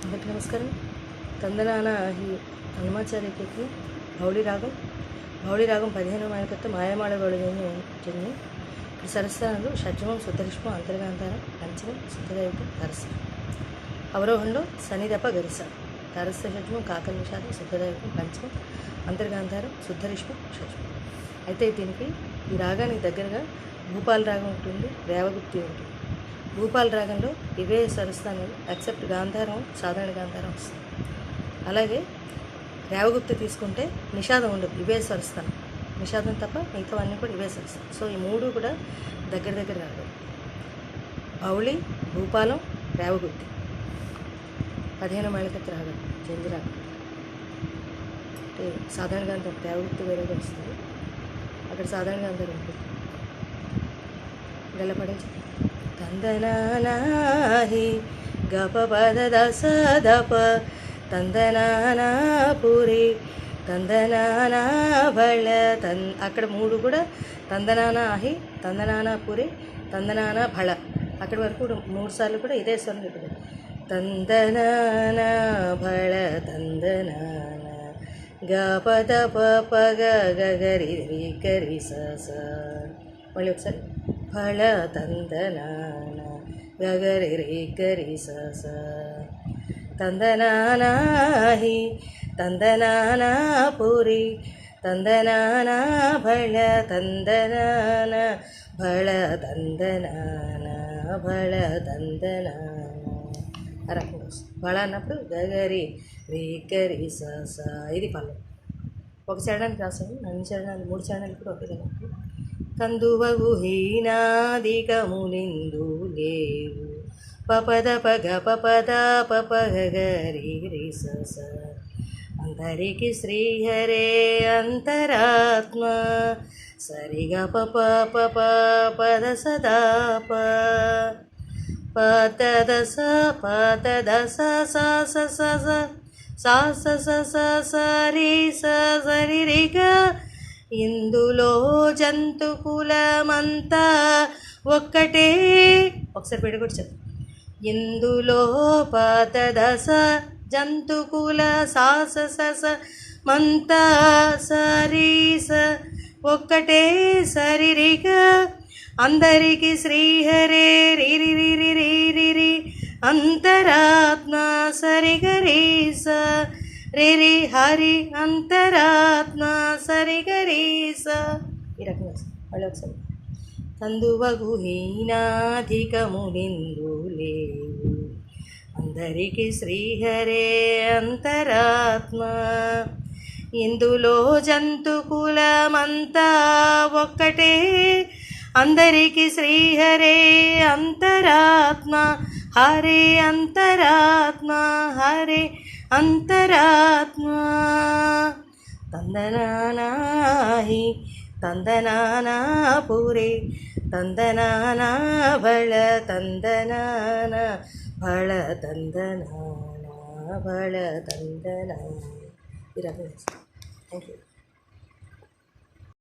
అందరికీ నమస్కారం. తందనాన ఈ హనుమాచార్యకి భౌళి రాగం 15వ మాయకత్త మాయమాడగోడు జన్య సరస్థానంలో షడ్జమం శుద్ధరిష్మం అంతర్గాంధారం పంచమం శుద్ధదైవం హరస అవరోహంలో సనిదప గరిస హరస షడ్జమం కాకల నిషాదం శుద్ధదైవం పంచమం అంతర్గాంధారం శుద్ధరిష్మం షడ్జమం. అయితే దీనికి ఈ రాగానికి దగ్గరగా భూపాల రాగం ఉంటుంది, రేవగుప్తి ఉంటుంది. భూపాల రాగంలో ఇవే స్వరస్థానాలు ఎక్సెప్ట్ గాంధారం సాధారణ గాంధారం వస్తుంది. అలాగే రేవగుప్తి తీసుకుంటే నిషాదం ఉండదు, ఇవే స్వరస్థానం, నిషాదం తప్ప మిగతావన్నీ కూడా ఇవే స్వరస్థానం. సో ఈ మూడు కూడా దగ్గర రాగం. భౌళి, భూపాలం, రేవగుప్తి 15 మాయకత్త రాగం జంజి రాగం. అంటే సాధారణ గాంధారం రేవగుప్తి వేరేగా వస్తుంది, అక్కడ సాధారణ గాంధారం ఉంటుంది. గల పడించి తందనానాహి గప పద దస దప తందనానా పూరి తందనానా భళ అక్కడ మూడు కూడా తందనానాహి తందనానా పూరి తందనానా భళ అక్కడి వరకు 3 సార్లు కూడా ఇదే స్వరం చెప్పారు. తందనానా భళ తందనానా గప దప పగ గగరి రి గరి స మళ్ళీ ఒకసారి ఫళ తందనాన గగరి రి గరి స తందనానాహి తందనానా పూరి తందనానా భళ తందనాన భళ తందనాన భళ తందనాన రకంగా భళ అన్నప్పుడు గగరి రి గరి స ఇది పల్లె. ఒక చరణానికి రాసాను, 2 చరణాలు 3 చరణాలు కూడా ఒకే కదా. కందువగు హీనాదికములిందు లేవు పపద పగ పపద పపగరి రి స అందరికి శ్రీహరే అంతరాత్మ సరిగ పప పప పద సదా పద దస సా సరి సరి రిగా ఇందులో జంతుకులమంతా ఒక్కటే. ఒకసారి పెడగొట్టి చెప్పు. ఇందులో పాతదశ జంతుకుల సాస మంతా సరీస ఒక్కటే సరిరిగా అందరికి శ్రీహరే రిరి రిరి రిరి రి అంతరాత్మ సరిగరీస రిరి హరి అంతరాత్మ సరిగరీస ఈ రకంగా మళ్ళీ ఒకసారి. కందువగు హీనాధికములిందు లేవు అందరికి శ్రీహరే అంతరాత్మ ఇందులో జంతుకులమంతా ఒక్కటే అందరికి శ్రీహరే అంతరాత్మ హరే అంతరాత్మ హరే అంతరాత్మ. తందనానాహి తందనానా పూరే తందనానా భళ తందనానా భళ తందనానా భళ తందనానా. ఈ రకంగా. Thank you.